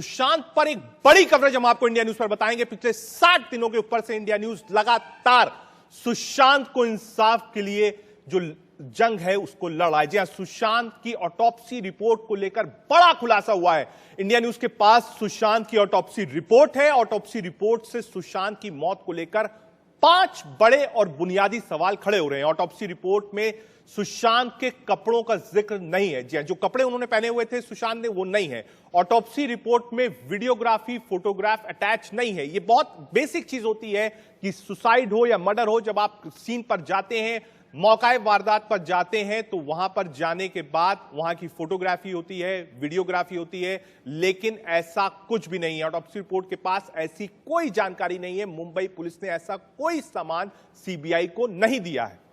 सुशांत पर एक बड़ी कवरेज हम आपको इंडिया न्यूज पर बताएंगे। पिछले 60 दिनों के ऊपर से इंडिया न्यूज लगातार सुशांत को इंसाफ के लिए जो जंग है उसको लड़ रहा है। जी हां, सुशांत की ऑटोप्सी रिपोर्ट को लेकर बड़ा खुलासा हुआ है। इंडिया न्यूज के पास सुशांत की ऑटोप्सी रिपोर्ट है। ऑटोप्सी रिपोर्ट से सुशांत की मौत को लेकर 5 बड़े और बुनियादी सवाल खड़े हो रहे हैं। ऑटोप्सी रिपोर्ट में सुशांत के कपड़ों का जिक्र नहीं है। जी हां, जो कपड़े उन्होंने पहने हुए थे सुशांत ने, वो नहीं है। ऑटोप्सी रिपोर्ट में वीडियोग्राफी, फोटोग्राफ अटैच नहीं है। ये बहुत बेसिक चीज होती है कि सुसाइड हो या मर्डर हो, जब आप सीन पर जाते हैं, मौकाए वारदात पर जाते हैं, तो वहां पर जाने के बाद वहां की फोटोग्राफी होती है, वीडियोग्राफी होती है, लेकिन ऐसा कुछ भी नहीं है। ऑटोप्सी रिपोर्ट के पास ऐसी कोई जानकारी नहीं है। मुंबई पुलिस ने ऐसा कोई सामान सीबीआई को नहीं दिया है।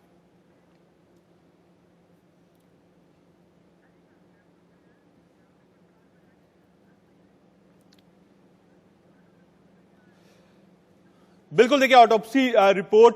बिल्कुल, देखिए, ऑटोप्सी रिपोर्ट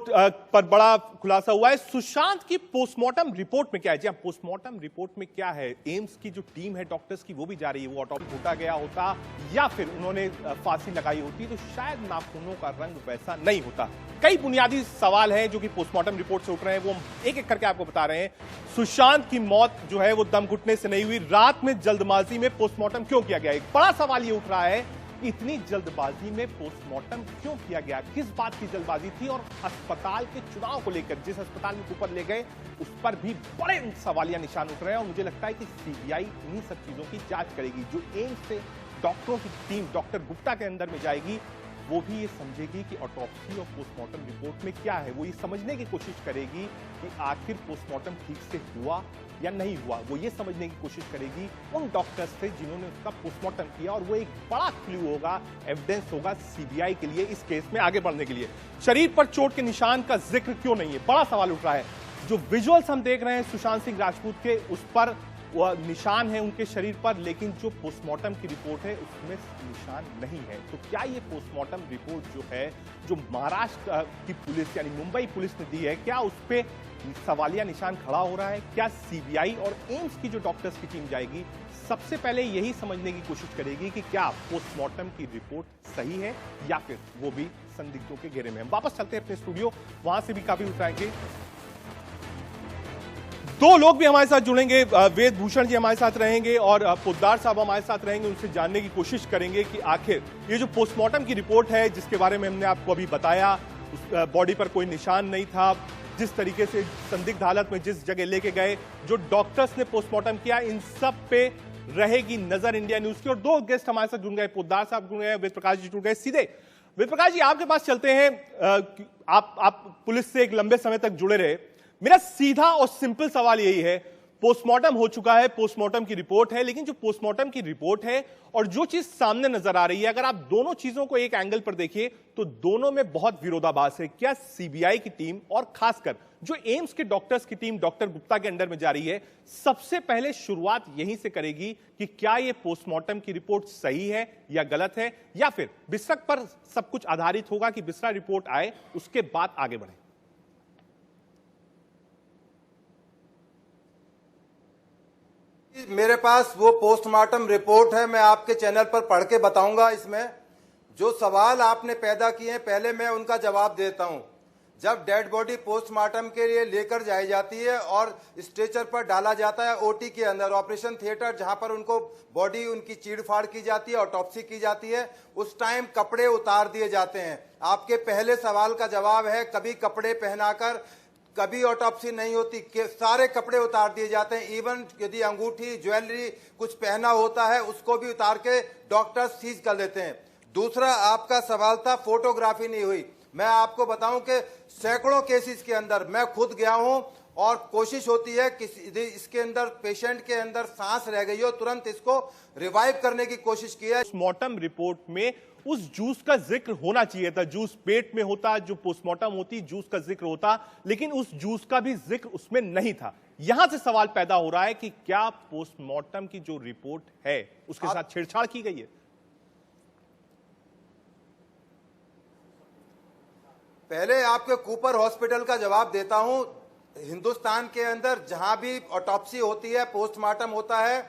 पर बड़ा खुलासा हुआ है। सुशांत की पोस्टमार्टम रिपोर्ट में क्या है? जी हां, पोस्टमार्टम रिपोर्ट में क्या है? एम्स की जो टीम है डॉक्टर्स की, वो भी जा रही है। वो ऑटोप्सी होता गया होता या फिर उन्होंने फांसी लगाई होती तो शायद नाखूनों का रंग वैसा नहीं होता। कई बुनियादी सवाल हैं जो कि पोस्टमार्टम रिपोर्ट से उठ रहे हैं, वो हम एक एक करके आपको बता रहे हैं। सुशांत की मौत जो है वो दम घुटने से नहीं हुई। रात में जल्दबाजी में पोस्टमार्टम क्यों किया गया? एक बड़ा सवाल ये उठ रहा है, इतनी जल्दबाजी में पोस्टमार्टम क्यों किया गया? किस बात की जल्दबाजी थी? और अस्पताल के चुनाव को लेकर जिस अस्पताल में ऊपर ले गए उस पर भी बड़े सवालिया निशान उठ रहे हैं। और मुझे लगता है कि सीबीआई इन्हीं सब चीजों की जांच करेगी। जो एम्स से डॉक्टरों की टीम डॉक्टर गुप्ता के अंदर में जाएगी, वो भी ये समझेगी कि ऑटोप्सी और पोस्टमार्टम रिपोर्ट में क्या है। वो ये समझने की कोशिश करेगी कि आखिर पोस्टमार्टम ठीक से हुआ या नहीं हुआ। वो ये समझने की कोशिश करेगी उन डॉक्टर्स से जिन्होंने उसका पोस्टमार्टम किया, और वो एक बड़ा क्लू होगा, एविडेंस होगा सीबीआई के लिए इस केस में आगे बढ़ने के लिए। शरीर पर चोट के निशान का जिक्र क्यों नहीं है? बड़ा सवाल उठ रहा है। जो विजुअल्स हम देख रहे हैं सुशांत सिंह राजपूत के, उस पर वह निशान है उनके शरीर पर, लेकिन जो पोस्टमार्टम की रिपोर्ट है उसमें निशान नहीं है। तो क्या ये पोस्टमार्टम रिपोर्ट जो है, जो महाराष्ट्र की पुलिस यानी मुंबई पुलिस ने दी है, क्या उस पर सवालिया निशान खड़ा हो रहा है? क्या सीबीआई और एम्स की जो डॉक्टर्स की टीम जाएगी, सबसे पहले यही समझने की कोशिश करेगी कि क्या पोस्टमार्टम की रिपोर्ट सही है या फिर वो भी संदिग्धों के घेरे में। हम वापस चलते हैं अपने स्टूडियो, वहां से भी काफी उठाएंगे। 2 लोग भी हमारे साथ जुड़ेंगे। वेद भूषण जी हमारे साथ रहेंगे और पोद्दार साहब हमारे साथ रहेंगे। उनसे जानने की कोशिश करेंगे कि आखिर ये जो पोस्टमार्टम की रिपोर्ट है, जिसके बारे में हमने आपको अभी बताया, उस बॉडी पर कोई निशान नहीं था, जिस तरीके से संदिग्ध हालत में जिस जगह लेके गए, जो डॉक्टर्स ने पोस्टमार्टम किया, इन सब पे रहेगी नजर इंडिया न्यूज की। और 2 गेस्ट हमारे साथ जुड़ गए, पोद्दार साहब जुड़ गए, वेद प्रकाश जी जुड़ गए। सीधे वेद प्रकाश जी आपके पास चलते हैं। आप पुलिस से एक लंबे समय तक जुड़े रहे। मेरा सीधा और सिंपल सवाल यही है, पोस्टमार्टम हो चुका है, पोस्टमार्टम की रिपोर्ट है, लेकिन जो पोस्टमार्टम की रिपोर्ट है और जो चीज सामने नजर आ रही है, अगर आप दोनों चीजों को एक एंगल पर देखिए तो दोनों में बहुत विरोधाभास है। क्या सीबीआई की टीम और खासकर जो एम्स के डॉक्टर्स की टीम डॉक्टर गुप्ता के अंडर में जा रही है, सबसे पहले शुरुआत यहीं से करेगी कि क्या यह पोस्टमार्टम की रिपोर्ट सही है या गलत है, या फिर बिस्रक पर सब कुछ आधारित होगा कि बिस्रा रिपोर्ट आए उसके बाद आगे बढ़े? मेरे पास वो पोस्टमार्टम रिपोर्ट है, मैं आपके चैनल पर पढ़ के बताऊंगा। इसमें जो सवाल आपने पैदा किए हैं, पहले मैं उनका जवाब देता हूं। जब डेड बॉडी पोस्टमार्टम के लिए लेकर जाई जाती है और स्ट्रेचर पर डाला जाता है ओटी के अंदर, ऑपरेशन थिएटर, जहां पर उनको बॉडी उनकी चीड़फाड़ की जाती है, ऑटोप्सी की जाती है, उस टाइम कपड़े उतार दिए जाते हैं। आपके पहले सवाल का जवाब है, कभी कपड़े पहनाकर कभी ऑटोप्सी नहीं होती, कि सारे कपड़े उतार दिए जाते हैं। इवन यदि अंगूठी, ज्वेलरी कुछ पहना होता है उसको भी उतार के डॉक्टर सीज कर लेते हैं। दूसरा आपका सवाल था फोटोग्राफी नहीं हुई। मैं आपको बताऊं कि सैकड़ों केसेस के अंदर मैं खुद गया हूं और कोशिश होती है कि इसके अंदर पेशेंट के अंदर सांस रह गई हो, तुरंत इसको रिवाइव करने की कोशिश की है। पोस्टमार्टम रिपोर्ट में उस जूस का जिक्र होना चाहिए था। जूस पेट में होता, जो पोस्टमार्टम होती जूस का जिक्र होता, लेकिन उस जूस का भी जिक्र उसमें नहीं था। यहां से सवाल पैदा हो रहा है कि क्या पोस्टमार्टम की जो रिपोर्ट है उसके साथ छेड़छाड़ की गई है? पहले आपके कूपर हॉस्पिटल का जवाब देता हूं। हिंदुस्तान के अंदर जहां भी ऑटोप्सी होती है, पोस्टमार्टम होता है,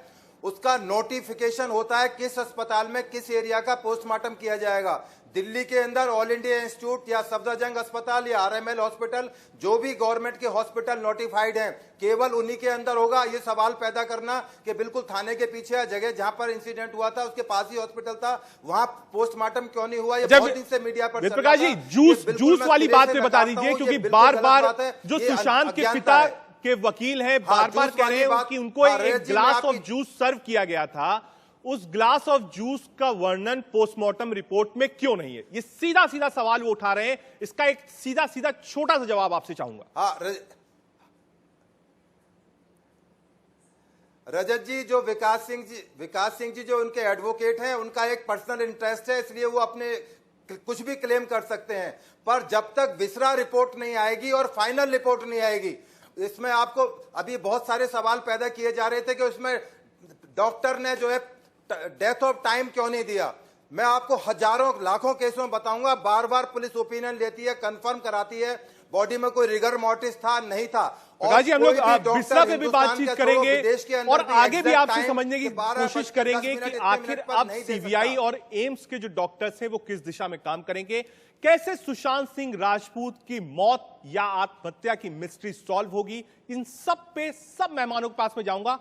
उसका नोटिफिकेशन होता है किस अस्पताल में किस एरिया का पोस्टमार्टम किया जाएगा। दिल्ली के अंदर ऑल इंडिया इंस्टीट्यूट या सफदरजंग अस्पताल या आरएमएल हॉस्पिटल, जो भी गवर्नमेंट के हॉस्पिटल नोटिफाइड हैं, केवल उन्हीं के अंदर होगा। ये सवाल पैदा करना कि बिल्कुल थाने के पीछे जगह जहां पर इंसिडेंट हुआ था उसके पास ही हॉस्पिटल था, वहां पोस्टमार्टम क्यों नहीं हुआ? ये बहुत दिन से मीडिया पर चल रहा प्रकाश जी, था। जूस वाली बात पे बता दीजिए, क्योंकि बार बार जो सुशांत के पिता के वकील हैं बार बार कह रहे हैं कि उनको एक ग्लास ऑफ जूस सर्व किया गया था, उस ग्लास ऑफ जूस का वर्णन पोस्टमार्टम रिपोर्ट में क्यों नहीं है? ये सीधा सीधा सवाल वो उठा रहे हैं, इसका एक सीधा सीधा छोटा सा जवाब आपसे चाहूंगा। हाँ रजत जी, जो विकास सिंह जी जो उनके एडवोकेट हैं, उनका एक पर्सनल इंटरेस्ट है, इसलिए वो अपने कुछ भी क्लेम कर सकते हैं। पर जब तक विसरा रिपोर्ट नहीं आएगी और फाइनल रिपोर्ट नहीं आएगी, इसमें आपको अभी बहुत सारे सवाल पैदा किए जा रहे थे कि उसमें डॉक्टर ने जो है डेथ ऑफ टाइम क्यों नहीं दिया। मैं आपको हजारों लाखों केसों में बताऊंगा, बार बार पुलिस ओपिनियन लेती है, कंफर्म कराती है बॉडी में कोई रिगर मोर्टिस था नहीं था। और जी हम लोग बिस्रा पे भी बातचीत करेंगे और आगे भी आपसे समझने की कोशिश करेंगे कि आखिर अब सीबीआई और एम्स के जो डॉक्टर्स हैं वो किस दिशा में काम करेंगे, कैसे सुशांत सिंह राजपूत की मौत या आत्महत्या की मिस्ट्री सॉल्व होगी। इन सब पे सब मेहमानों के पास में जाऊंगा।